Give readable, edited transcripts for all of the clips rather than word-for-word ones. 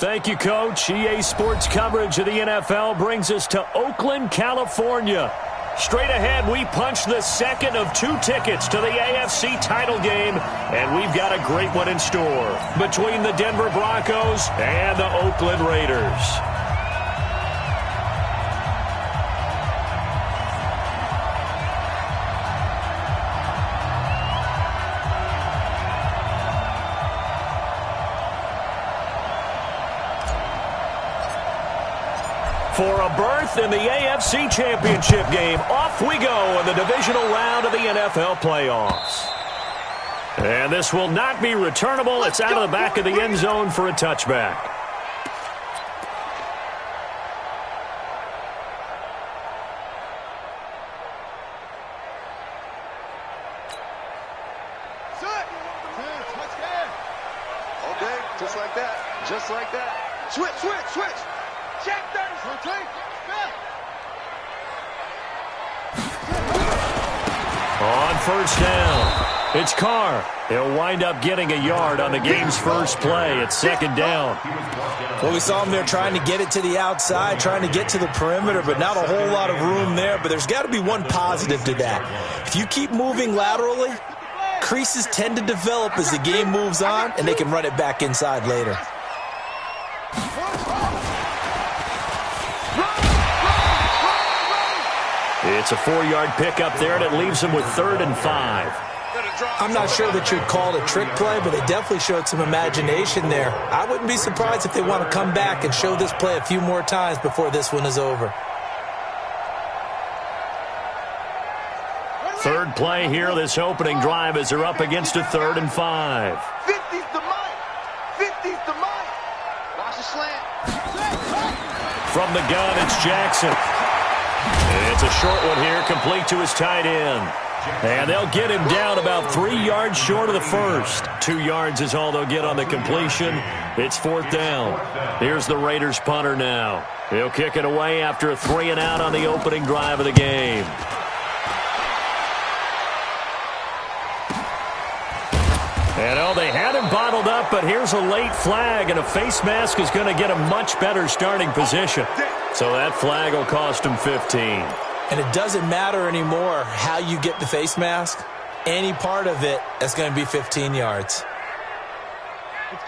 Thank you, Coach. EA Sports coverage of the NFL brings us to Oakland, California. Straight ahead, we punch the second of 2 tickets to the AFC title game, and we've got a great one in store between the Denver Broncos and the Oakland Raiders. For a berth in the AFC Championship game, off we go in the divisional round of the NFL playoffs. And this will not be returnable. It's out of the back of the end zone for a touchback. Okay, just like that. Just like that. Switch, switch, switch. Check that. On first down, it's Carr. He'll wind up getting a yard on the game's first play. It's second down. Well, we saw him there trying to get it to the outside, trying to get to the perimeter, but not a whole lot of room there. But there's got to be one positive to that. If you keep moving laterally, creases tend to develop as the game moves on, and they can run it back inside later. It's a 4-yard pickup there, and it leaves them with 3rd and 5. I'm not sure that you'd call it a trick play, but they definitely showed some imagination there. I wouldn't be surprised if they want to come back and show this play a few more times before this one is over. Third play here, this opening drive, as they're up against a 3rd and 5. 50's the mic. 50's the mic. Watch the slant. From the gun, it's Jackson. It's a short one here, complete to his tight end. And they'll get him down about 3 yards short of the first. 2 yards is all they'll get on the completion. It's 4th down. Here's the Raiders punter now. He'll kick it away after a 3-and-out on the opening drive of the game. And they had him bottled up, but here's a late flag, and a face mask is going to get a much better starting position. So that flag will cost him 15. And it doesn't matter anymore how you get the face mask. Any part of it is going to be 15 yards.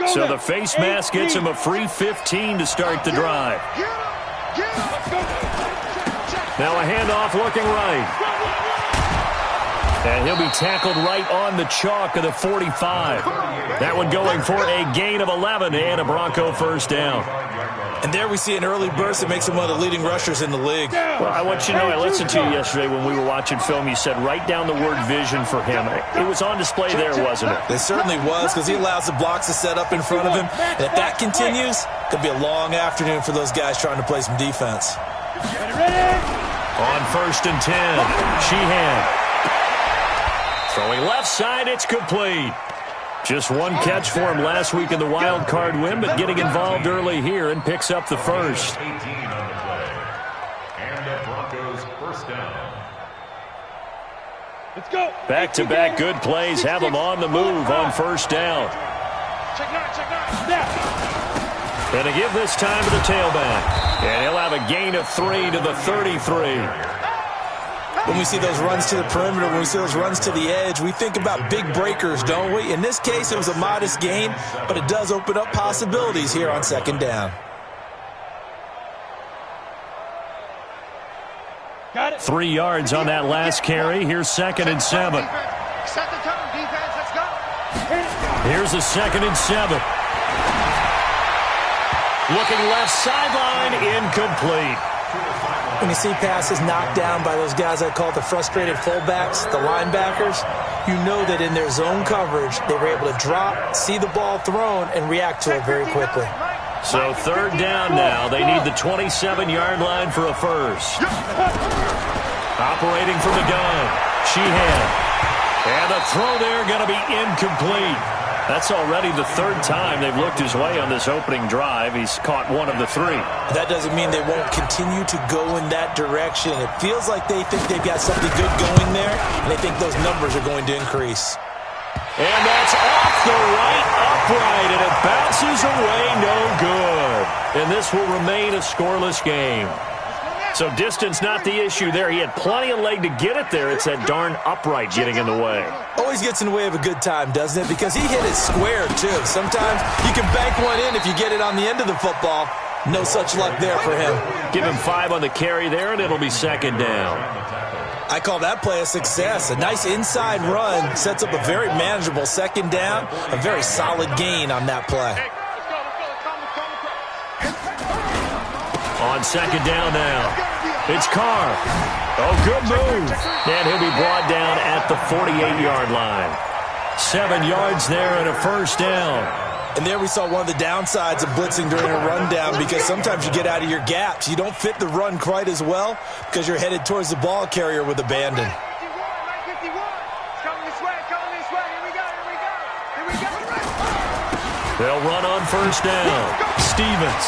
So the face mask gets him a free 15 to start the drive. Now a handoff looking right. And he'll be tackled right on the chalk of the 45. That one going for a gain of 11 and a Bronco first down. And there we see an early burst that makes him one of the leading rushers in the league. Well, I want you to know, I listened to you yesterday when we were watching film. You said write down the word vision for him. It was on display there, wasn't it? It certainly was, because he allows the blocks to set up in front of him. And if that continues, it could be a long afternoon for those guys trying to play some defense. On 1st and 10, Sheehan. Throwing left side, it's complete. Just one catch for him last week in the wild card win, but getting involved early here and picks up the first. 18 on the play. And the Broncos first down. Let's go. Back-to-back good plays have them on the move on first down. Check out. And to give this time to the tailback. And he'll have a gain of 3 to the 33. When we see those runs to the perimeter, when we see those runs to the edge, we think about big breakers, don't we? In this case, it was a modest gain, but it does open up possibilities here on 2nd down. Got it. 3 yards on that last carry. Here's 2nd and 7. Set the tone, defense. Let's go. Here's a 2nd and 7. Looking left sideline, incomplete. When you see passes knocked down by those guys I call the frustrated fullbacks, the linebackers, you know that in their zone coverage, they were able to drop, see the ball thrown, and react to it very quickly. So 3rd down now. They need the 27-yard line for a first. Operating from the gun, Sheehan. And the throw there going to be incomplete. That's already the 3rd time they've looked his way on this opening drive. He's caught one of the 3. That doesn't mean they won't continue to go in that direction. It feels like they think they've got something good going there, and they think those numbers are going to increase. And that's off the right upright, and it bounces away no good. And this will remain a scoreless game. So distance not the issue there. He had plenty of leg to get it there. It's that darn upright getting in the way. Always gets in the way of a good time, doesn't it? Because he hit it square, too. Sometimes you can bank one in if you get it on the end of the football. No such luck there for him. Give him 5 on the carry there, and it'll be second down. I call that play a success. A nice inside run sets up a very manageable second down. A very solid gain on that play. On second down now, it's Carr. Oh, good move. And he'll be brought down at the 48-yard line. 7 yards there and a first down. And there we saw one of the downsides of blitzing during a rundown, because sometimes you get out of your gaps. You don't fit the run quite as well because you're headed towards the ball carrier with abandon. They'll run on first down. Stevens.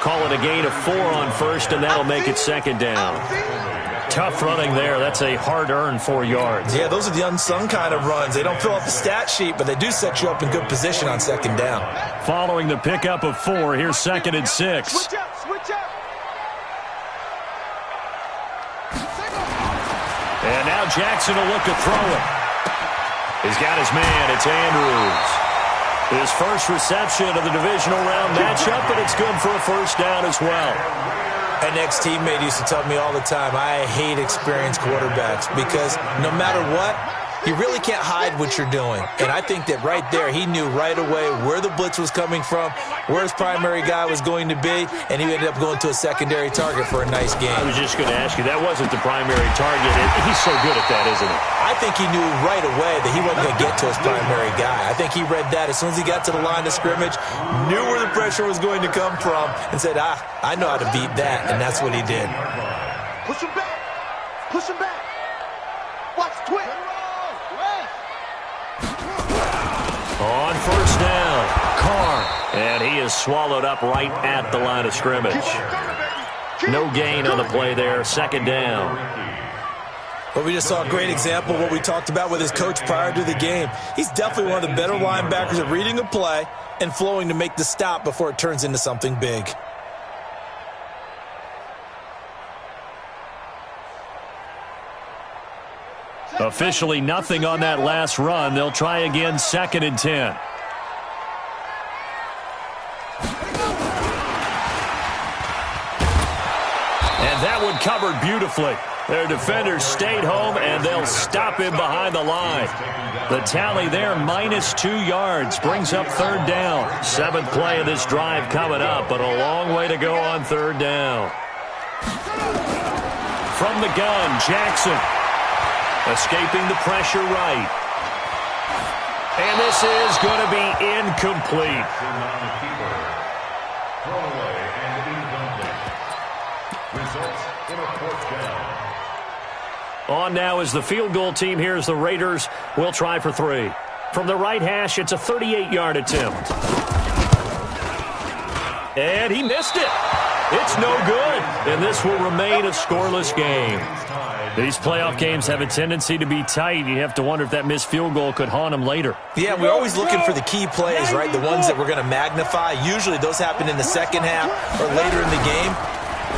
Call it a gain of 4 on first, and that'll make it second down. Tough running there. That's a hard-earned 4 yards. Yeah, those are the unsung kind of runs. They don't fill up the stat sheet, but they do set you up in good position on second down. Following the pickup of 4, here's second and 6. Switch up, switch up. And now Jackson will look to throw it. He's got his man. It's Andrews. His first reception of the divisional round matchup, and it's good for a first down as well. An ex-teammate used to tell me all the time, I hate experienced quarterbacks because no matter what, you really can't hide what you're doing. And I think that right there, he knew right away where the blitz was coming from, where his primary guy was going to be, and he ended up going to a secondary target for a nice game. I was just going to ask you, that wasn't the primary target. He's so good at that, isn't he? I think he knew right away that he wasn't going to get to his primary guy. I think he read that as soon as he got to the line of scrimmage, knew where the pressure was going to come from, and said, I know how to beat that, and that's what he did. Push him back. Push him back. Watch twitch. On first down, Carr. And he is swallowed up right at the line of scrimmage. No gain on the play there, second down. But we just saw a great example of what we talked about with his coach prior to the game. He's definitely one of the better linebackers at reading a play and flowing to make the stop before it turns into something big. Officially nothing on that last run. They'll try again, second and 10. And that one covered beautifully. Their defenders stayed home, and they'll stop him behind the line. The tally there, -2 yards, brings up third down. 7th play of this drive coming up, but a long way to go on third down. From the gun, Jackson. Escaping the pressure right. And this is going to be incomplete. On now is the field goal team. Here's the Raiders. We'll try for 3. From the right hash, it's a 38-yard attempt. And he missed it. It's no good. And this will remain a scoreless game. These playoff games have a tendency to be tight. You have to wonder if that missed field goal could haunt them later. Yeah, we're always looking for the key plays, right? The ones that we're going to magnify. Usually those happen in the second half or later in the game.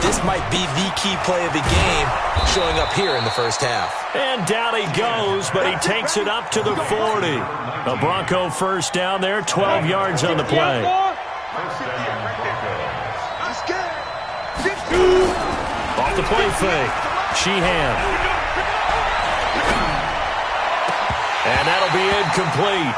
This might be the key play of the game showing up here in the first half. And down he goes, but he takes it up to the 40. A Bronco first down there, 12 yards on the play. Off the play fake. Sheehan. And that'll be incomplete.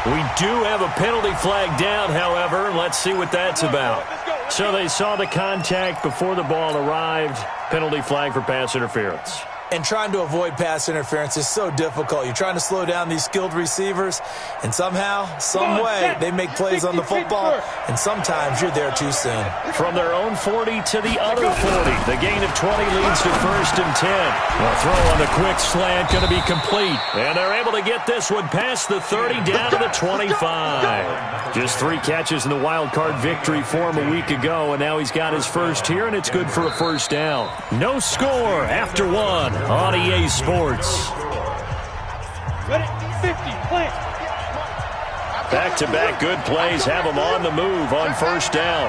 We do have a penalty flag down, however. Let's see what that's about. So they saw the contact before the ball arrived. Penalty flag for pass interference. And trying to avoid pass interference is so difficult. You're trying to slow down these skilled receivers, and somehow, some way, they make plays on the football, and sometimes you're there too soon. From their own 40 to the other 40. The gain of 20 leads to first and 10. A throw on the quick slant going to be complete. And they're able to get this one past the 30 down to the 25. Just 3 catches in the wild card victory for him a week ago, and now he's got his first here, and it's good for a first down. No score after 1 on EA Sports. Back-to-back good plays have them on the move on first down.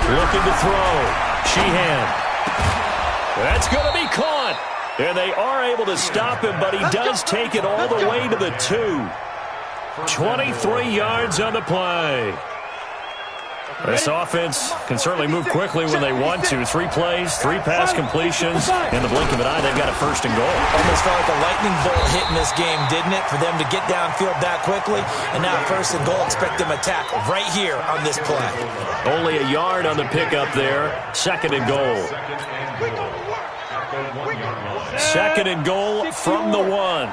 Looking to throw. Sheehan. That's going to be caught. And they are able to stop him, but he does take it all the way to the 2. 23 yards on the play. This offense can certainly move quickly when they want to. 3 plays, 3 pass completions. In the blink of an eye, they've got a first and goal. Almost felt like a lightning bolt hit in this game, didn't it? For them to get downfield that quickly. And now first and goal, expect them to tackle right here on this play. Only a yard on the pickup there. Second and goal. Second and goal from the 1.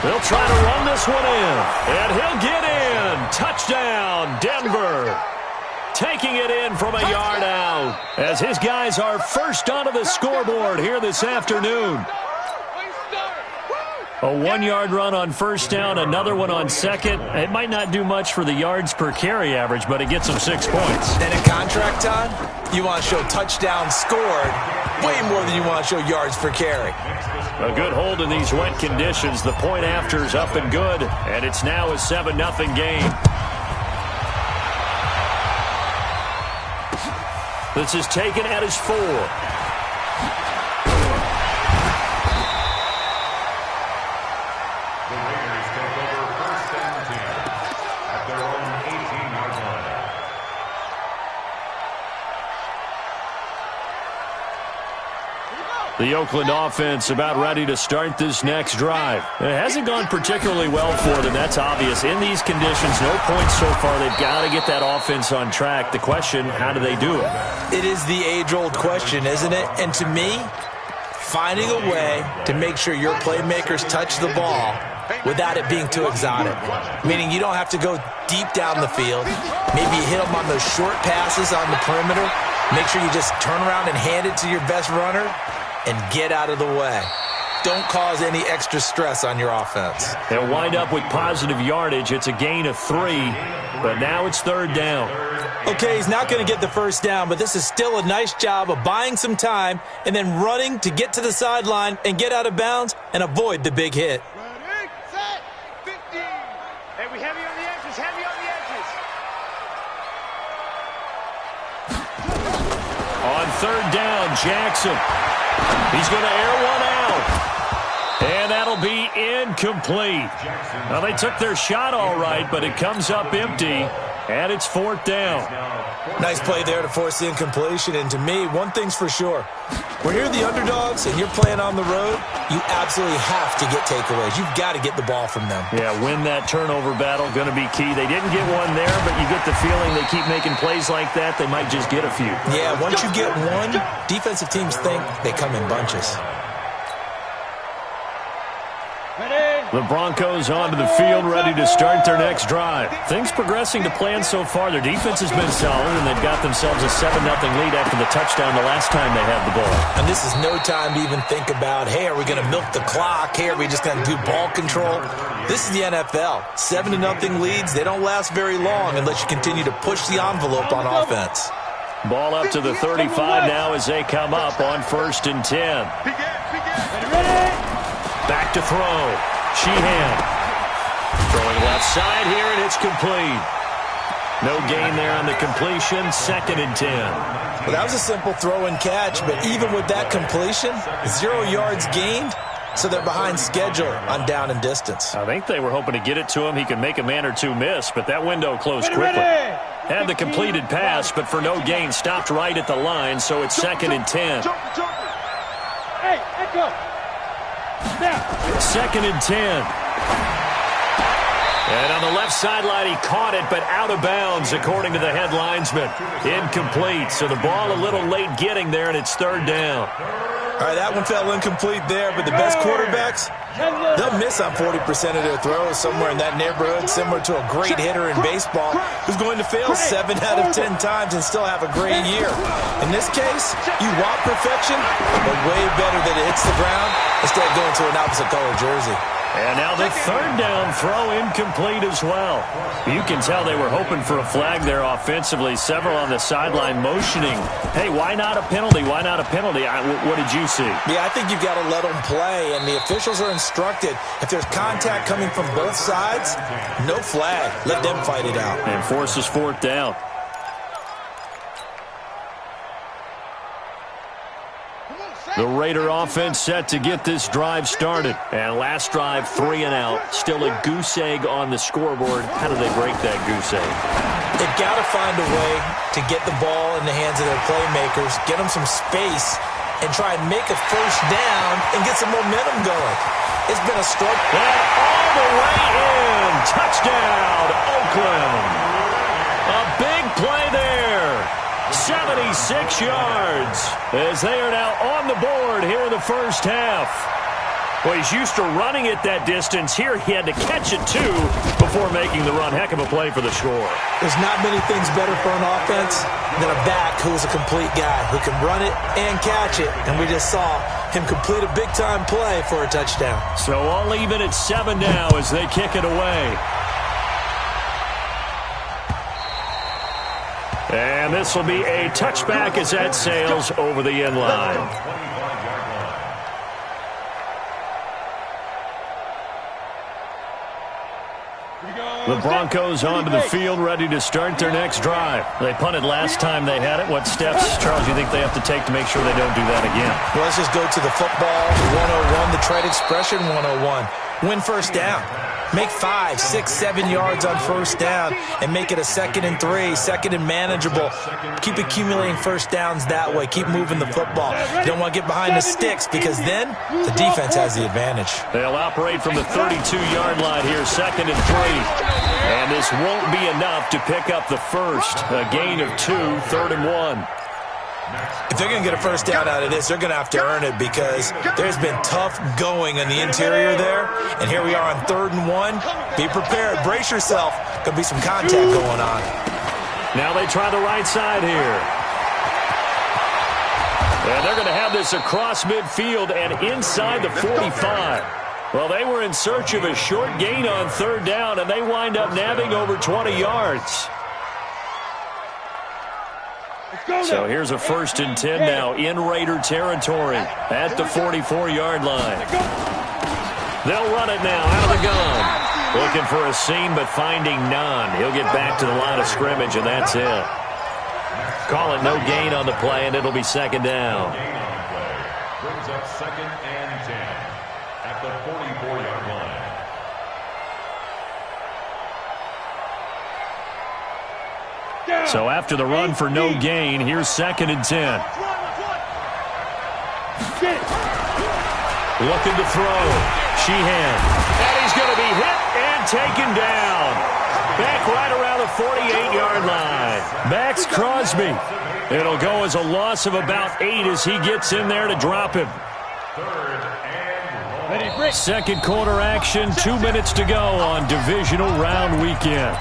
They'll try to run this one in, and he'll get in. Touchdown, Denver. Taking it in from a yard out as his guys are first onto the scoreboard here this afternoon. A 1-yard run on first down, another one on second. It might not do much for the yards per carry average, but it gets them 6 points. And in contract time, you want to show touchdowns scored way more than you want to show yards per carry. A good hold in these wet conditions. The point after is up and good, and it's now a 7-0 game. This is taken at his 4. The Oakland offense about ready to start this next drive. It hasn't gone particularly well for them. That's obvious. In these conditions, no points so far. They've got to get that offense on track. The question, how do they do it? It is the age-old question, isn't it? And to me, finding a way to make sure your playmakers touch the ball without it being too exotic. Meaning you don't have to go deep down the field. Maybe you hit them on those short passes on the perimeter. Make sure you just turn around and hand it to your best runner and get out of the way. Don't cause any extra stress on your offense. They'll wind up with positive yardage. It's a gain of 3, but now it's third down. Okay, he's not going to get the first down, but this is still a nice job of buying some time and then running to get to the sideline and get out of bounds and avoid the big hit. Ready, set, 15. Hey, we heavy on the edges, heavy on the edges. On third down, Jackson. He's going to air one out. And that'll be incomplete. Now, they took their shot all right, but it comes up empty, and it's fourth down. Nice play there to force the incompletion. And to me, one thing's for sure. When you're the underdogs and you're playing on the road, you absolutely have to get takeaways. You've got to get the ball from them. Yeah, win that turnover battle, going to be key. They didn't get one there, but you get the feeling they keep making plays like that, they might just get a few. Yeah, once you get one, defensive teams think they come in bunches. The Broncos onto the field, ready to start their next drive. Things progressing to plan so far. Their defense has been solid, and they've got themselves a 7-0 lead after the touchdown the last time they had the ball. And this is no time to even think about, hey, are we going to milk the clock? Hey, are we just going to do ball control? This is the NFL. 7-0 leads, they don't last very long unless you continue to push the envelope on offense. Ball up to the 35 now as they come up on 1st and 10. Back to throw. Sheehan throwing left side here, and it's complete. No gain there on the completion. 2nd and 10. Well, that was a simple throw and catch, but even with that completion, 0 yards gained, so they're behind schedule on down and distance. I think they were hoping to get it to him. He can make a man or two miss, but that window closed quickly. Had the completed pass, but for no gain, stopped right at the line, so it's 2nd and 10. Hey, echo. 2nd and 10. And on the left sideline, he caught it, but out of bounds, according to the head linesman. Incomplete, so the ball a little late getting there, and it's 3rd down. All right, that one fell incomplete there, but the best quarterbacks, they'll miss on 40% of their throws, somewhere in that neighborhood, similar to a great hitter in baseball who's going to fail 7 out of 10 times and still have a great year. In this case, you want perfection, but way better that it hits the ground instead of going to an opposite color jersey. And now the third down throw incomplete as well. You can tell they were hoping for a flag there offensively. Several on the sideline motioning, hey, why not a penalty? Why not a penalty? What did you see? Yeah, I think you've got to let them play, and the officials are instructed, if there's contact coming from both sides, no flag. Let them fight it out. And forces fourth down. The Raider offense set to get this drive started. And last drive, 3 and out. Still a goose egg on the scoreboard. How do they break that goose egg? They've got to find a way to get the ball in the hands of their playmakers, get them some space, and try and make a first down and get some momentum going. It's been a struggle. And all the way in. Touchdown, Oakland. A big play there. 76 yards as they are now on the board here in the first half. Well, he's used to running it that distance. Here he had to catch it, too, before making the run. Heck of a play for the score. There's not many things better for an offense than a back who's a complete guy who can run it and catch it. And we just saw him complete a big-time play for a touchdown. So all even at 7 now as they kick it away. And this will be a touchback as that sails over the end line. The Broncos onto the field, ready to start their next drive. They punted last time they had it. What steps, Charles, do you think they have to take to make sure they don't do that again? Well, let's just go to the football 101, the trade expression 101. Win first down. Make 5, 6, 7 yards on first down and make it a 2nd and 3, 2nd and manageable. Keep accumulating first downs that way. Keep moving the football. You don't want to get behind the sticks because then the defense has the advantage. They'll operate from the 32-yard line here, 2nd and 3. And this won't be enough to pick up the first. A gain of 2, 3rd and 1. If they're going to get a first down out of this, they're going to have to earn it because there's been tough going in the interior there. And here we are on 3rd and 1. Be prepared. Brace yourself. Going to be some contact going on. Now they try the right side here. And they're going to have this across midfield and inside the 45. Well, they were in search of a short gain on 3rd down, and they wind up nabbing over 20 yards. So here's a 1st and 10 now in Raider territory at the 44-yard line. They'll run it now out of the gun. Looking for a seam, but finding none. He'll get back to the line of scrimmage, and that's it. Call it no gain on the play, and it'll be 2nd down. Brings up 2nd and 10 at the 44-yard line. So after the run for no gain, here's 2nd and 10. Looking to throw. Sheehan. And he's going to be hit and taken down. Back right around the 48-yard line. Max Crosby. It'll go as a loss of about 8 as he gets in there to drop him. 2nd quarter action, 2 minutes to go on divisional round weekend.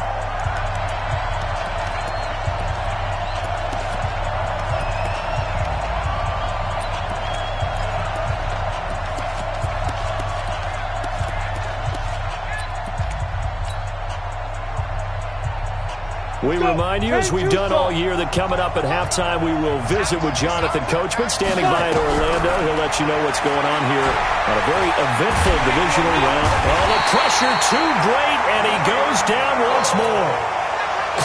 We remind you, as we've done all year, that coming up at halftime, we will visit with Jonathan Coachman, standing by at Orlando. He'll let you know what's going on here on a very eventful divisional round. Oh, the pressure too great, and he goes down once more.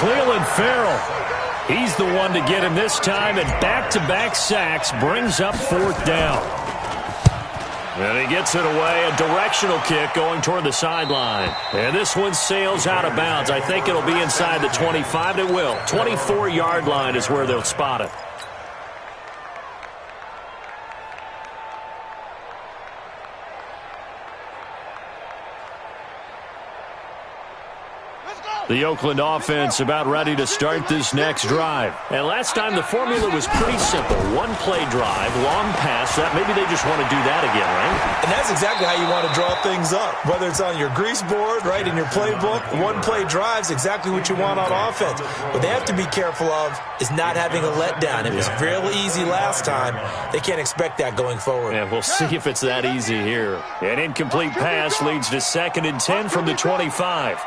Cleveland Farrell, he's the one to get him this time, and back-to-back sacks brings up 4th down. And he gets it away, a directional kick going toward the sideline. And this one sails out of bounds. I think it'll be inside the 25. It will. 24-yard line is where they'll spot it. Let's go! The Oakland offense about ready to start this next drive. And last time the formula was pretty simple. One-play drive, long pass. That maybe they just want to do that again, right? And that's exactly how you want to draw things up. Whether it's on your grease board, right, in your playbook, one-play drive's exactly what you want on offense. What they have to be careful of is not having a letdown. It was real easy last time. They can't expect that going forward. Yeah, we'll see if it's that easy here. An incomplete pass leads to 2nd and 10 from the 25.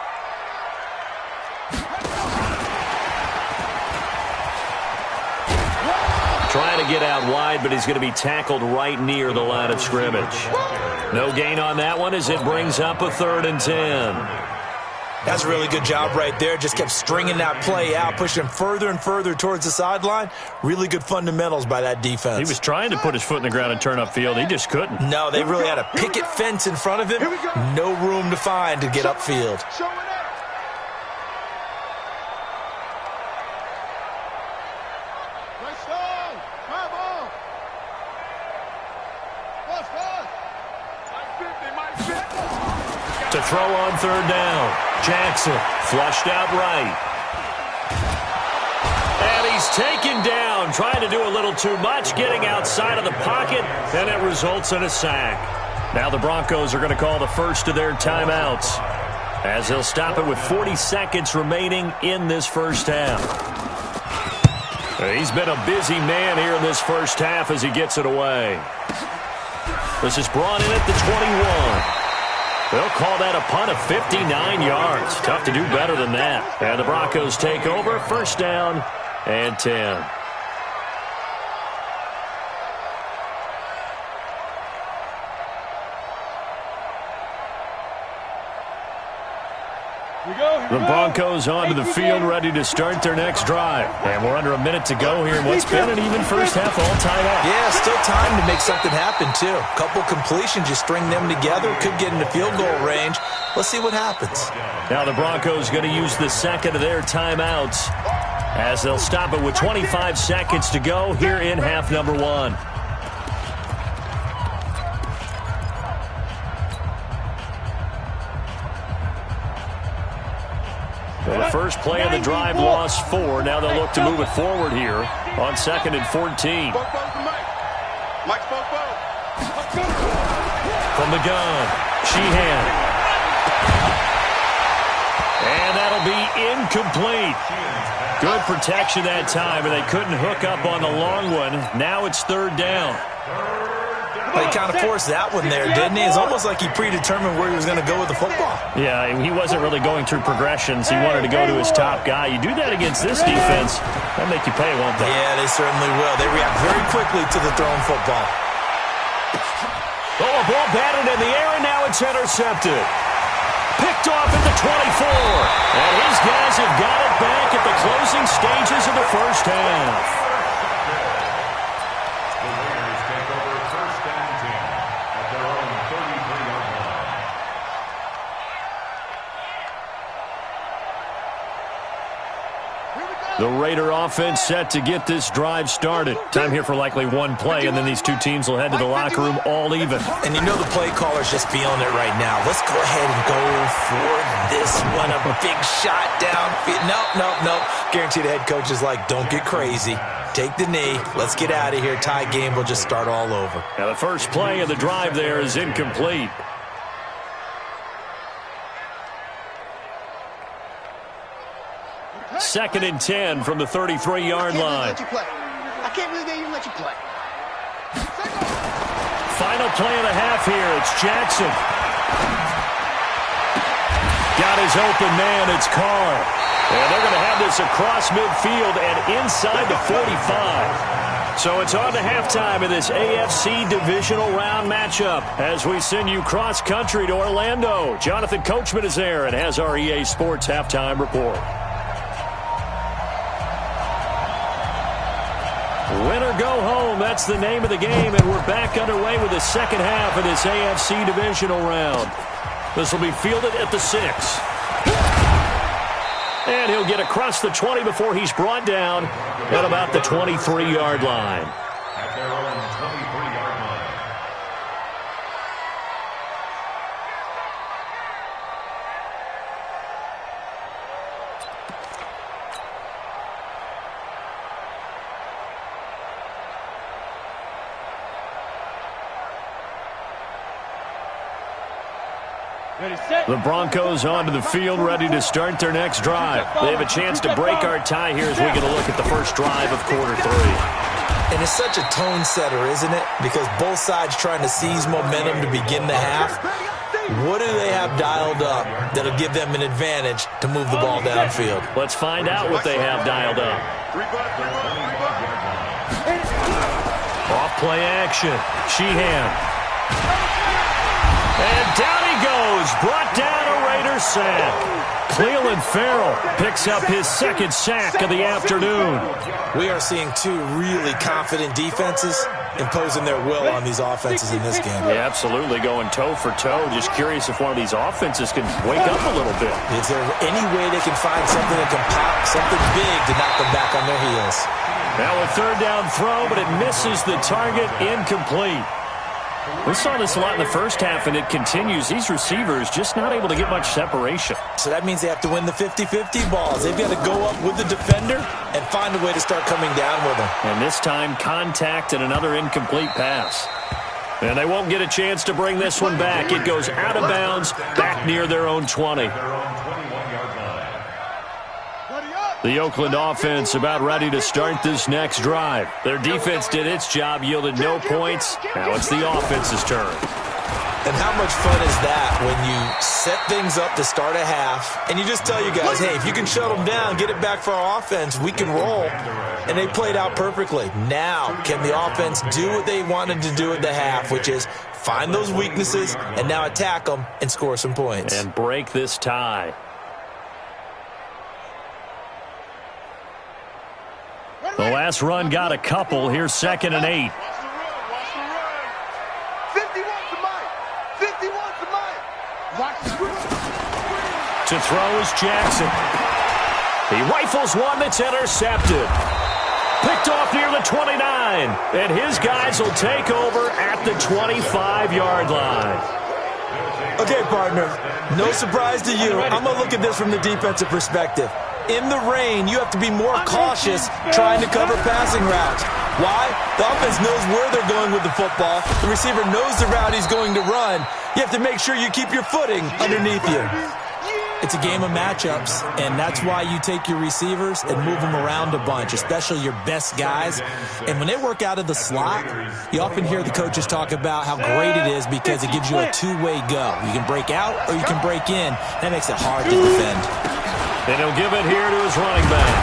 Trying to get out wide, but he's going to be tackled right near the line of scrimmage. No gain on that one as it brings up a 3rd and 10. That's a really good job right there. Just kept stringing that play out, pushing him further and further towards the sideline. Really good fundamentals by that defense. He was trying to put his foot in the ground and turn upfield. He just couldn't. No, they really had a picket fence in front of him. No room to find to get upfield. To throw on 3rd down. Jackson flushed out right. And he's taken down, trying to do a little too much, getting outside of the pocket, and it results in a sack. Now the Broncos are going to call the first of their timeouts, as they'll stop it with 40 seconds remaining in this first half. He's been a busy man here in this first half as he gets it away. This is brought in at the 21. They'll call that a punt of 59 yards. Tough to do better than that. And the Broncos take over, 1st down and 10. The Broncos onto the field, ready to start their next drive. And we're under a minute to go here in what's been an even first half all time out. Yeah, still time to make something happen, too. Couple completions, you string them together, could get into field goal range. Let's see what happens. Now the Broncos going to use the 2nd of their timeouts, as they'll stop it with 25 seconds to go here in half number 1. Well, the first play of the drive lost 4. Now they'll look to move it forward here on 2nd and 14. From the gun, Sheehan. And that'll be incomplete. Good protection that time, and they couldn't hook up on the long one. Now it's 3rd down. He kind of forced that one there, didn't he? It's almost like he predetermined where he was going to go with the football. Yeah, he wasn't really going through progressions. He wanted to go to his top guy. You do that against this defense, that'll make you pay, won't they? Yeah, they certainly will. They react very quickly to the thrown football. Oh, a ball batted in the air, and now it's intercepted. Picked off at the 24. And his guys have got it back at the closing stages of the first half. The Raider offense set to get this drive started. Time here for likely one play, and then these two teams will head to the locker room all even. And you know the play caller's just feeling it right now. Let's go ahead and go for this one. A big shot down. Nope. Guaranteed the head coach is like, don't get crazy. Take the knee. Let's get out of here. Tie game will just start all over. Now the first play of the drive there is incomplete. Second and 10 from the 33-yard line. I can't believe they even let you play. Final play of the half here. It's Jackson. Got his open man. It's Carr. And they're going to have this across midfield and inside the 45. So it's on to halftime of this AFC divisional round matchup as we send you cross-country to Orlando. Jonathan Coachman is there and has our EA Sports halftime report. Win or go home, that's the name of the game, and we're back underway with the second half of this AFC divisional round. This will be fielded at the 6. And he'll get across the 20 before he's brought down at about the 23-yard line. At their own 23-yard line. The Broncos onto the field, ready to start their next drive. They have a chance to break our tie here as we get a look at the first drive of quarter 3. And it's such a tone setter, isn't it? Because both sides trying to seize momentum to begin the half. What do they have dialed up that'll give them an advantage to move the ball downfield? Let's find out what they have dialed up. Off play action. Sheehan. And down he goes. Brought down a Raider sack. Cleveland Farrell picks up his second sack of the afternoon. We are seeing two really confident defenses imposing their will on these offenses in this game. Yeah, absolutely, going toe for toe. Just curious if one of these offenses can wake up a little bit. Is there any way they can find something that can pop, something big to knock them back on their heels? Now a third down throw, but it misses the target, incomplete. We saw this a lot in the first half, and it continues. These receivers just not able to get much separation. So that means they have to win the 50-50 balls. They've got to go up with the defender and find a way to start coming down with them. And this time, contact and another incomplete pass. And they won't get a chance to bring this one back. It goes out of bounds, back near their own 20. The Oakland offense about ready to start this next drive. Their defense did its job, yielded no points. Now it's the offense's turn. And how much fun is that when you set things up to start a half and you just tell your guys, hey, if you can shut them down, get it back for our offense, we can roll. And they played out perfectly. Now, can the offense do what they wanted to do at the half, which is find those weaknesses and now attack them and score some points. And break this tie. The last run got a couple. Here's 2nd and 8. Watch the run. 51 to Mike. 51 to Mike. Watch the run. To throw is Jackson. He rifles one that's intercepted. Picked off near the 29. And his guys will take over at the 25-yard line. Okay, partner, no surprise to you. I'm going to look at this from the defensive perspective. In the rain, you have to be more cautious trying to cover passing routes. Why? The offense knows where they're going with the football. The receiver knows the route he's going to run. You have to make sure you keep your footing underneath you. It's a game of matchups, and that's why you take your receivers and move them around a bunch, especially your best guys. And when they work out of the slot, you often hear the coaches talk about how great it is because it gives you a two-way go. You can break out or you can break in. That makes it hard to defend. And he'll give it here to his running back.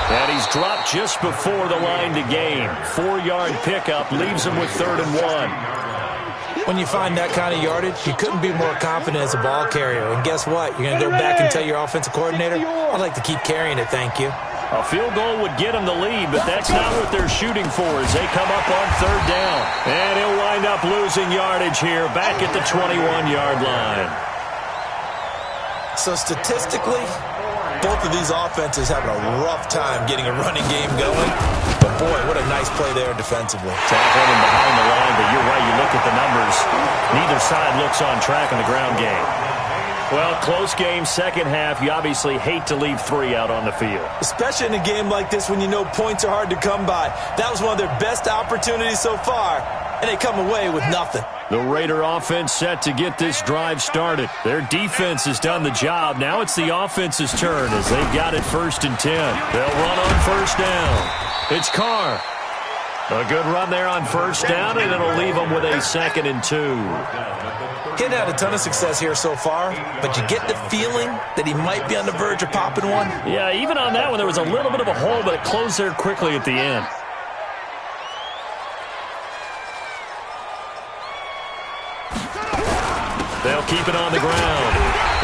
And he's dropped just before the line to gain. 4-yard pickup leaves him with 3rd and 1. When you find that kind of yardage, you couldn't be more confident as a ball carrier. And guess what? You're going to go back and tell your offensive coordinator, I'd like to keep carrying it, thank you. A field goal would get him the lead, but that's not what they're shooting for as they come up on 3rd down. And he'll wind up losing yardage here back at the 21-yard line. So statistically, both of these offenses having a rough time getting a running game going. But, boy, what a nice play there defensively. Tackling him behind the line, but you're right. You look at the numbers. Neither side looks on track in the ground game. Well, close game, second half. You obviously hate to leave 3 out on the field. Especially in a game like this when you know points are hard to come by. That was one of their best opportunities so far, and they come away with nothing. The Raider offense set to get this drive started. Their defense has done the job. Now it's the offense's turn as they've got it 1st and 10. They'll run on 1st down. It's Carr. A good run there on 1st down, and it'll leave them with a 2nd and 2. He hadn't had a ton of success here so far, but you get the feeling that he might be on the verge of popping one. Yeah, even on that one, there was a little bit of a hole, but it closed there quickly at the end. They'll keep it on the ground.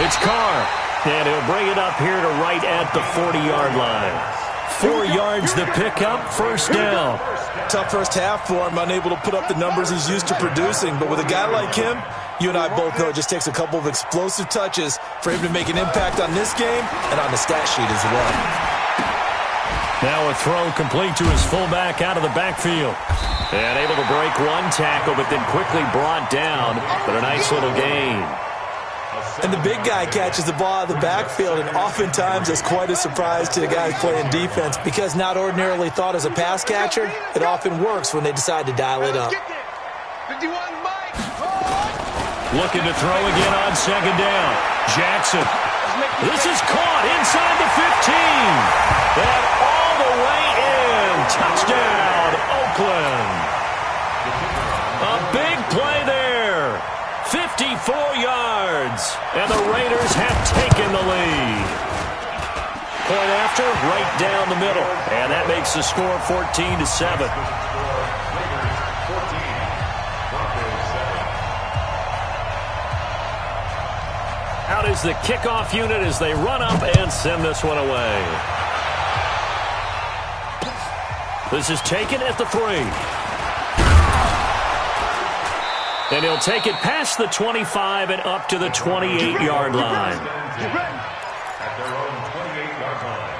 It's Carr, and he'll bring it up here to right at the 40-yard line. 4 yards the pickup, 1st down. Tough first half for him, unable to put up the numbers he's used to producing. But with a guy like him, you and I both know it just takes a couple of explosive touches for him to make an impact on this game and on the stat sheet as well. Now a throw complete to his fullback out of the backfield. And able to break one tackle, but then quickly brought down. But a nice little gain. And the big guy catches the ball out of the backfield, and oftentimes it's quite a surprise to the guys playing defense because not ordinarily thought as a pass catcher, it often works when they decide to dial it up. Looking to throw again on second down. Jackson. This is caught inside the 15. And all the way in. Touchdown, Oakland. A big play there. 54 yards. And the Raiders have taken the lead. Point after, right down the middle. And that makes the score 14-7. Out is the kickoff unit as they run up and send this one away. This is taken at the 3. And he'll take it past the 25 and up to the 28-yard line. At their own 28-yard line.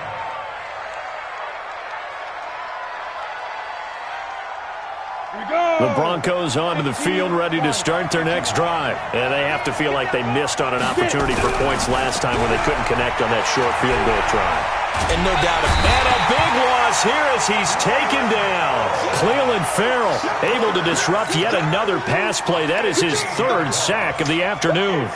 The Broncos onto the field ready to start their next drive. And they have to feel like they missed on an opportunity for points last time when they couldn't connect on that short field goal try. And no doubt. And a big loss here as he's taken down. Cleveland Farrell able to disrupt yet another pass play. That is his 3rd sack of the afternoon.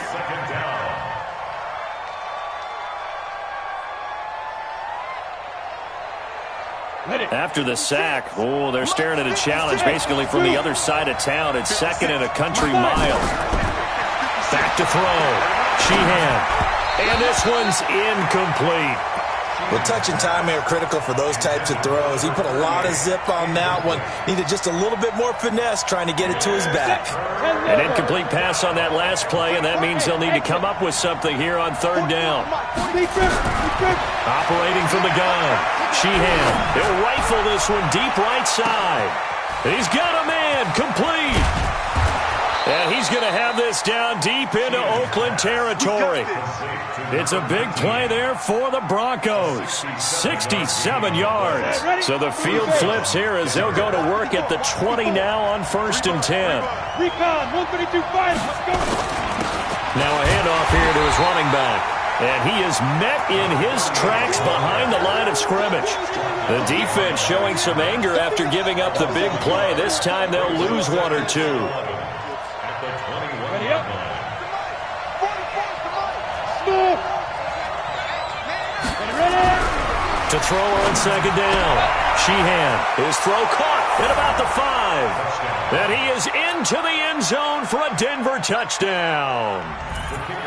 After the sack, they're staring at a challenge basically from the other side of town. It's 2nd and a country mile. Back to throw. Sheehan. And this one's incomplete. Well, touch and timing are critical for those types of throws. He put a lot of zip on that one. Needed just a little bit more finesse trying to get it to his back. An incomplete pass on that last play, and that means they'll need to come up with something here on 3rd down. Operating from the gun. Sheehan. He'll rifle this one deep right side. He's got a man. Complete. And he's going to have this down deep into Oakland territory. It's a big play there for the Broncos. 67 yards. So the field flips here as they'll go to work at the 20 now on 1st and 10. Now a handoff here to his running back. And he is met in his tracks behind the line of scrimmage. The defense showing some anger after giving up the big play. This time they'll lose 1 or 2. To throw on 2nd down. Sheehan. His throw caught at about the 5. And he is into the end zone for a Denver touchdown.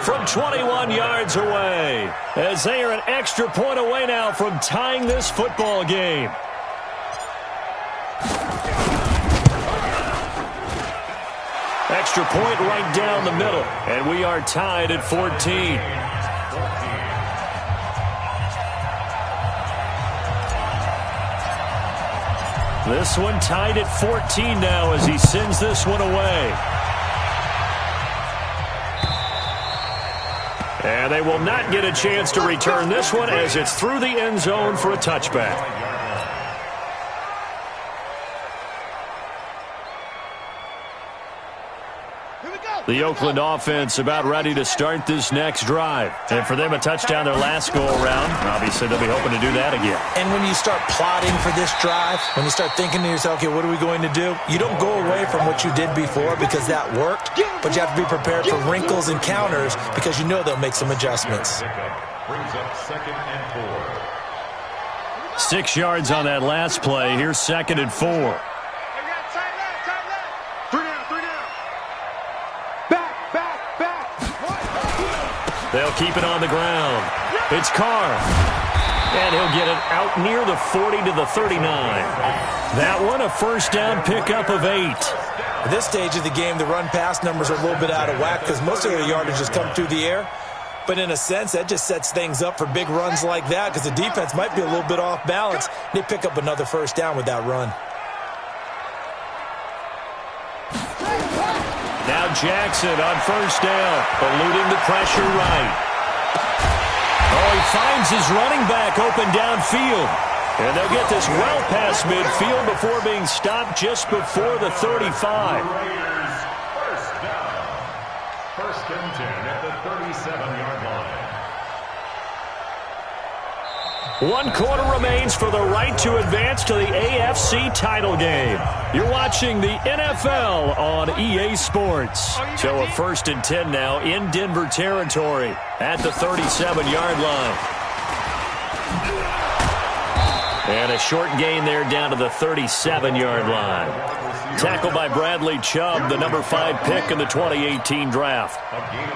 From 21 yards away. As they are an extra point away now from tying this football game. Extra point right down the middle. And we are tied at 14. This one tied at 14 now as he sends this one away. And they will not get a chance to return this one as it's through the end zone for a touchback. The Oakland offense about ready to start this next drive. And for them, a touchdown their last go-around. Obviously, they'll be hoping to do that again. And when you start plotting for this drive, when you start thinking to yourself, okay, what are we going to do? You don't go away from what you did before because that worked, but you have to be prepared for wrinkles and counters because you know they'll make some adjustments. Brings up 2nd and 4. 6 yards on that last play. Here's 2nd and 4. They'll keep it on the ground. It's Carr. And he'll get it out near the 40 to the 39. That one, a 1st down pickup of 8. At this stage of the game, the run-pass numbers are a little bit out of whack because most of their yardage has come through the air. But in a sense, that just sets things up for big runs like that because the defense might be a little bit off balance. They pick up another 1st down with that run. Now Jackson on 1st down, eluding the pressure right. Oh, he finds his running back open downfield. And they'll get this well past midfield before being stopped just before the 35. Raiders 1st down. 1st and 10 at the 37-yard line. 1 quarter remains for the right to advance to the AFC title game. You're watching the NFL on EA Sports. So a 1st and 10 now in Denver territory at the 37-yard line. And a short gain there down to the 37-yard line. Tackled by Bradley Chubb, the number 5 pick in the 2018 draft.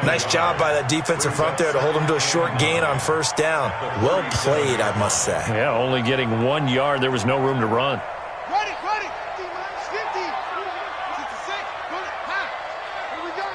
Nice job by that defensive front there to hold him to a short gain on 1st down. Well played, I must say. Yeah, only getting 1 yard. There was no room to run. Ready. 50. 66. Here we go.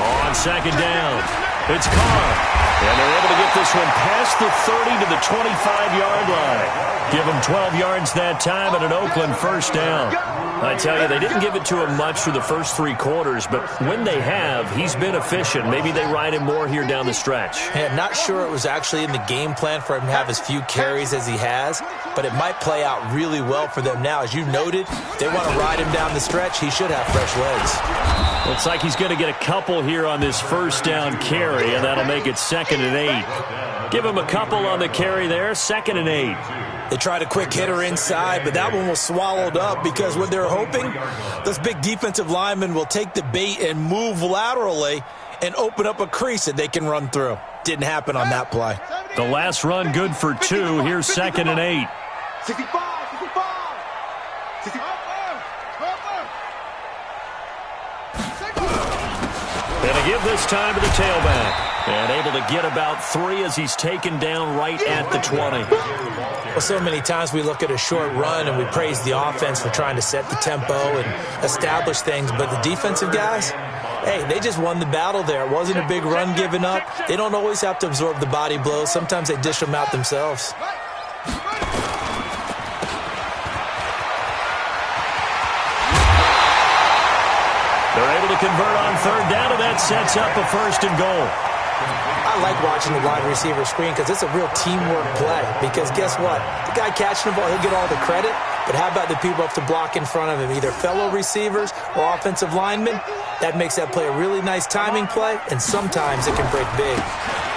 On 2nd down, it's Carr. And they're able to get this one past the 30 to the 25-yard line. Give him 12 yards that time and an Oakland 1st down. I tell you, they didn't give it to him much for the first 3 quarters, but when they have, he's been efficient. Maybe they ride him more here down the stretch. Hey, I'm not sure it was actually in the game plan for him to have as few carries as he has, but it might play out really well for them now. As you noted, they want to ride him down the stretch. He should have fresh legs. Looks like he's going to get a couple here on this 1st down carry, and that'll make it 2nd and 8. Give him a couple on the carry there, 2nd and 8. They tried a quick hitter inside, but that one was swallowed up because what they're hoping, those big defensive linemen will take the bait and move laterally and open up a crease that they can run through. Didn't happen on that play. The last run good for 2. Here's 2nd and 8. 65. Going to give this time to the tailback. And able to get about 3 as he's taken down right at the 20. Well, so many times we look at a short run and we praise the offense for trying to set the tempo and establish things, but the defensive guys, hey, they just won the battle there. It wasn't a big run given up. They don't always have to absorb the body blows. Sometimes they dish them out themselves. They're able to convert on 3rd down, and that sets up a 1st and goal. I like watching the wide receiver screen because it's a real teamwork play. Because guess what? The guy catching the ball, he'll get all the credit. But how about the people up to block in front of him, either fellow receivers or offensive linemen? That makes that play a really nice timing play, and sometimes it can break big.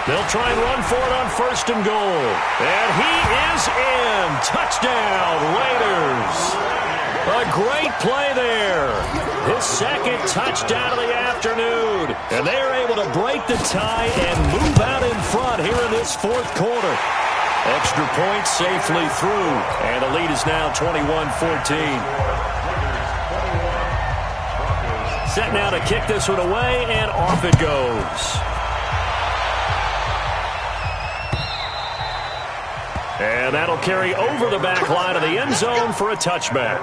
They'll try and run for it on 1st and goal. And he is in. Touchdown, Raiders. A great play there. His 2nd touchdown of the afternoon. And they are able to break the tie and move out in front here in this 4th quarter. Extra point safely through. And the lead is now 21-14. Set now to kick this one away, and off it goes. And that'll carry over the back line of the end zone for a touchback.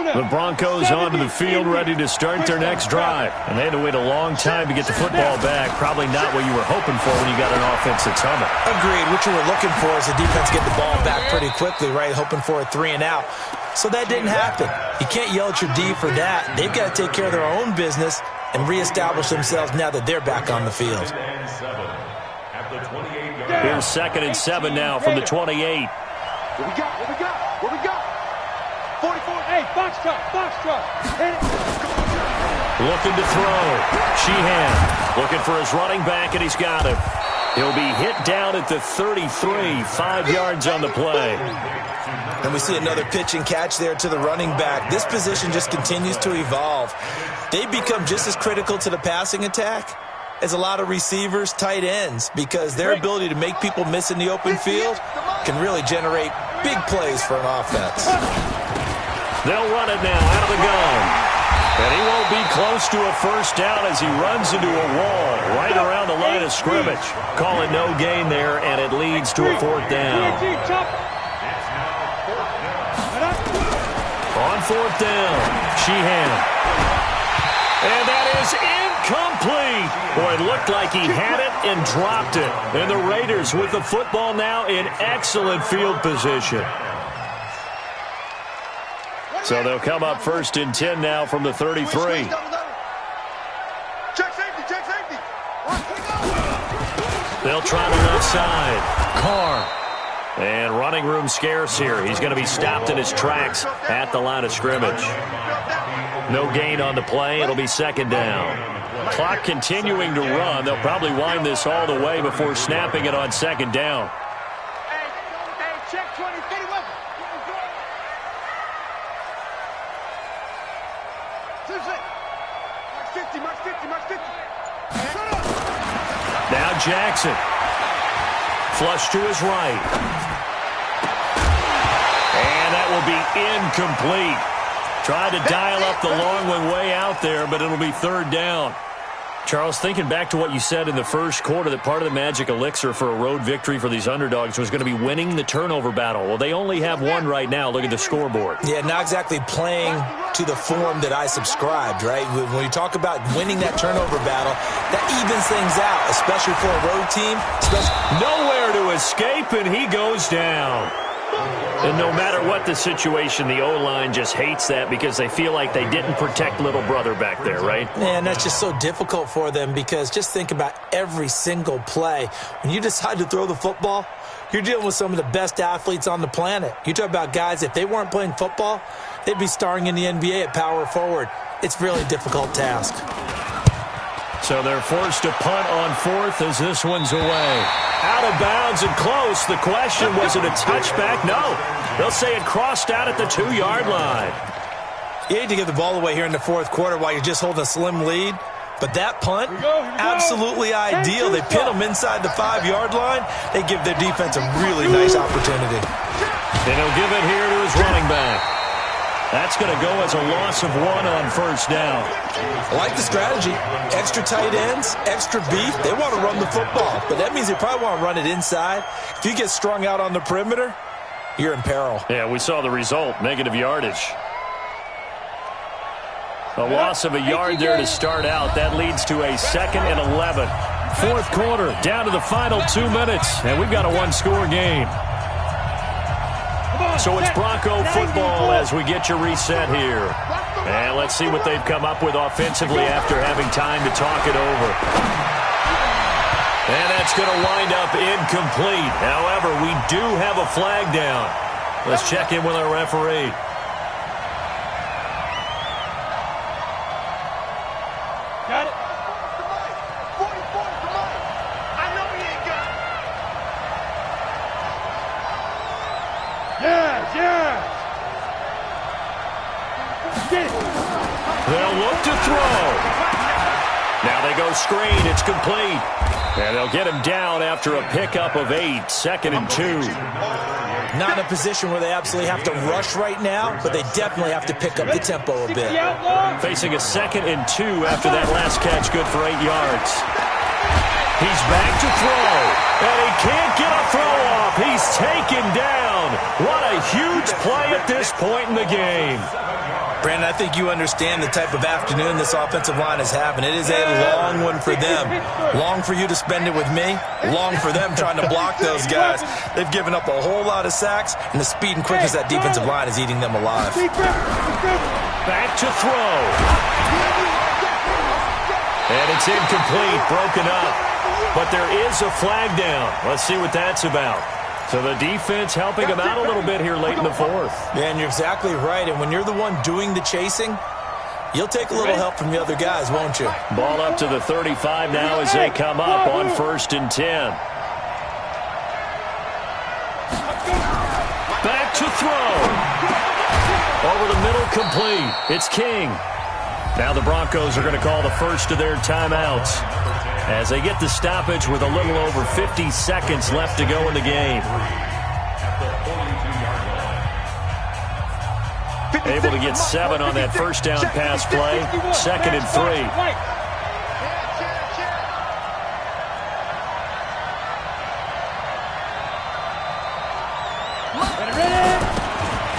The Broncos onto the field, ready to start their next drive. And they had to wait a long time to get the football back. Probably not what you were hoping for when you got an offense that's humming. Agreed. What you were looking for is the defense get the ball back pretty quickly, right? Hoping for a 3 and out. So that didn't happen. You can't yell at your D for that. They've got to take care of their own business and reestablish themselves now that they're back on the field. Here's 2nd and 7 now from the 28. What we got? 44. Hey, box truck. Hit it. Looking to throw. Sheehan looking for his running back, and he's got him. He'll be hit down at the 33, 5 yards on the play. And we see another pitch and catch there to the running back. This position just continues to evolve. They've become just as critical to the passing attack as a lot of receivers, tight ends, because their ability to make people miss in the open field can really generate big plays for an offense. They'll run it now out of the gun. And he won't be close to a 1st down as he runs into a wall right around the line of scrimmage. Calling no gain there, and it leads to a 4th down. On 4th down, Sheehan. And that is incomplete. Boy, it looked like he had it and dropped it. And the Raiders with the football now in excellent field position. So they'll come up 1st and 10 now from the 33. Check safety. They'll try the left side. Carr. And running room scarce here. He's going to be stopped in his tracks at the line of scrimmage. No gain on the play. It'll be second down. Clock continuing to run. They'll probably wind this all the way before snapping it on second down. Hey, check 20, 30 weapon. Mark 50. Now Jackson. Flush to his right. And that will be incomplete. Tried to dial up the long one way out there, but it'll be third down. Charles, thinking back to what you said in the first quarter, that part of the magic elixir for a road victory for these underdogs was going to be winning the turnover battle. Well, they only have one right now. Look at the scoreboard. Yeah, not exactly playing to the form that I subscribed, right? When you talk about winning that turnover battle, that evens things out, especially for a road team. Nowhere to escape, and he goes down. And no matter what the situation, the O-line just hates that because they feel like they didn't protect little brother back there, right? Man, that's just so difficult for them because just think about every single play. When you decide to throw the football, you're dealing with some of the best athletes on the planet. You talk about guys, if they weren't playing football, they'd be starring in the NBA at power forward. It's a really difficult task. So they're forced to punt on fourth as this one's away. Out of bounds and close. The question, was it a touchback? No. They'll say it crossed out at the 2-yard line. You hate to give the ball away here in the fourth quarter while you're just holding a slim lead. But that punt, absolutely ideal. They pin them inside the 5-yard line. They give their defense a really nice opportunity. And he'll give it here to his running back. That's going to go as a loss of 1 on first down. I like the strategy. Extra tight ends, extra beef. They want to run the football, but that means they probably want to run it inside. If you get strung out on the perimeter, you're in peril. Yeah, we saw the result, negative yardage. A loss of a yard there to start out. That leads to a 2nd and 11. Fourth quarter, down to the final 2 minutes, and we've got a one-score game. So it's Bronco football as we get your reset here. And let's see what they've come up with offensively after having time to talk it over. And that's going to wind up incomplete. However, we do have a flag down. Let's check in with our referee. Got it. 44 to Mike. I know he ain't got it. Yes. They'll look to throw. Now they go screen. It's complete. And they'll get him down after a pickup of 8. 2nd and 2. Not in a position where they absolutely have to rush right now, but they definitely have to pick up the tempo a bit. Facing a 2nd and 2 after that last catch, good for 8 yards. He's back to throw, and he can't get a throw off. He's taken down. What a huge play at this point in the game. Brandon, I think you understand the type of afternoon this offensive line is having. It is a long one for them. Long for you to spend it with me. Long for them trying to block those guys. They've given up a whole lot of sacks, and the speed and quickness of that defensive line is eating them alive. Back to throw. And it's incomplete, broken up. But there is a flag down. Let's see what that's about. So the defense helping him out a little bit here late in the fourth. Yeah, and you're exactly right. And when you're the one doing the chasing, you'll take a little help from the other guys, won't you? Ball up to the 35 now as they come up on 1st and 10. Back to throw. Over the middle, complete. It's King. Now the Broncos are going to call the first of their timeouts as they get the stoppage with a little over 50 seconds left to go in the game. Able to get 7 on that first down pass play. 2nd and 3.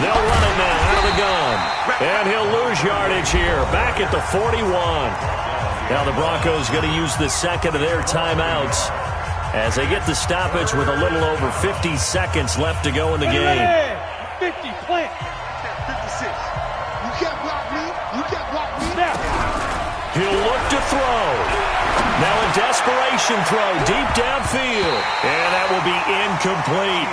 They'll run it now out of the gun. And he'll lose yardage here. Back at the 41. Now the Broncos going to use the 2nd of their timeouts as they get the stoppage with a little over 50 seconds left to go in the game. 50, plant. 56. You can't block me. You can't block me. Now. He'll look to throw. Now a desperation throw deep downfield. And that will be incomplete.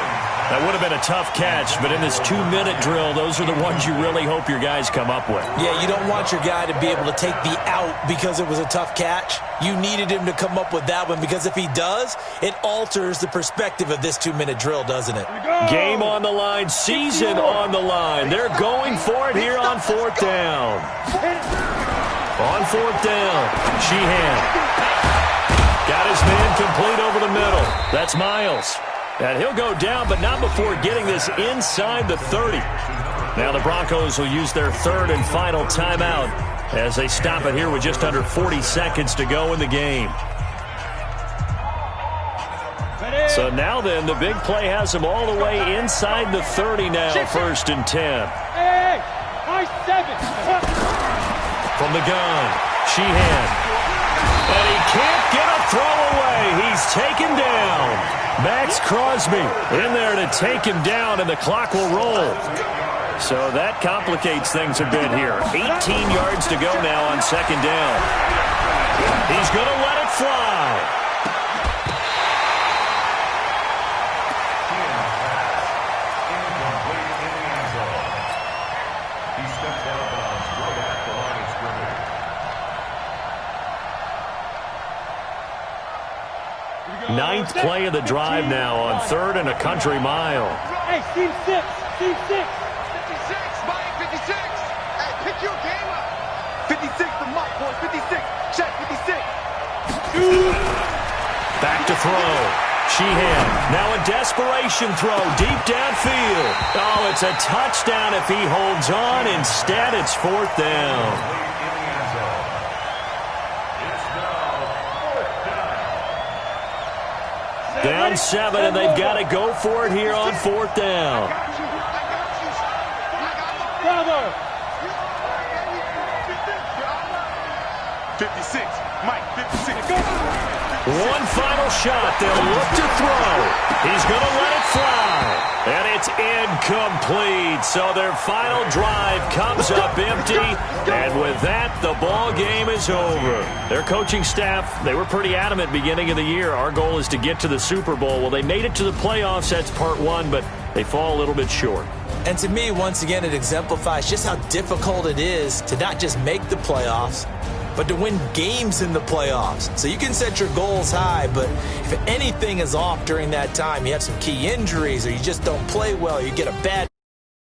That would have been a tough catch, but in this 2-minute drill, those are the ones you really hope your guys come up with. Yeah, you don't want your guy to be able to take the out because it was a tough catch. You needed him to come up with that one because if he does, it alters the perspective of this 2-minute drill, doesn't it? Game on the line, season on the line. They're going for it here on 4th down. On 4th down, Sheehan. Got his man complete over the middle. That's Miles. And he'll go down, but not before getting this inside the 30. Now the Broncos will use their 3rd and final timeout as they stop it here with just under 40 seconds to go in the game. So now then, the big play has them all the way inside the 30 now, 1st and 10. Hey, I-7. From the gun, Sheehan. And he can't get a throw away. He's taken down. Max Crosby in there to take him down, and the clock will roll. So that complicates things a bit here. 18 yards to go now on 2nd down. He's going to let it fly. He stepped out of bounds right at the line of scrimmage. 9th play of the drive now on 3rd and a country mile. Hey, team 6, team 6. 56, Mike, 56. Hey, pick your game up. 56 to Mike, boy, 56. Check, 56. Back to throw. Sheehan, now a desperation throw deep downfield. Oh, it's a touchdown if he holds on. Instead, it's 4th down. Down 7, and they've got to go for it here on 4th down. Bravo. 56, Mike, 56. One final shot. They'll look to throw. He's going to let it fly. And it's incomplete. So their final drive comes up empty. And with that, the ball game is over. Their coaching staff, they were pretty adamant beginning of the year. Our goal is to get to the Super Bowl. Well, they made it to the playoffs. That's part 1, but they fall a little bit short. And to me, once again, it exemplifies just how difficult it is to not just make the playoffs, but to win games in the playoffs. So you can set your goals high, but if anything is off during that time, you have some key injuries or you just don't play well, you get a bad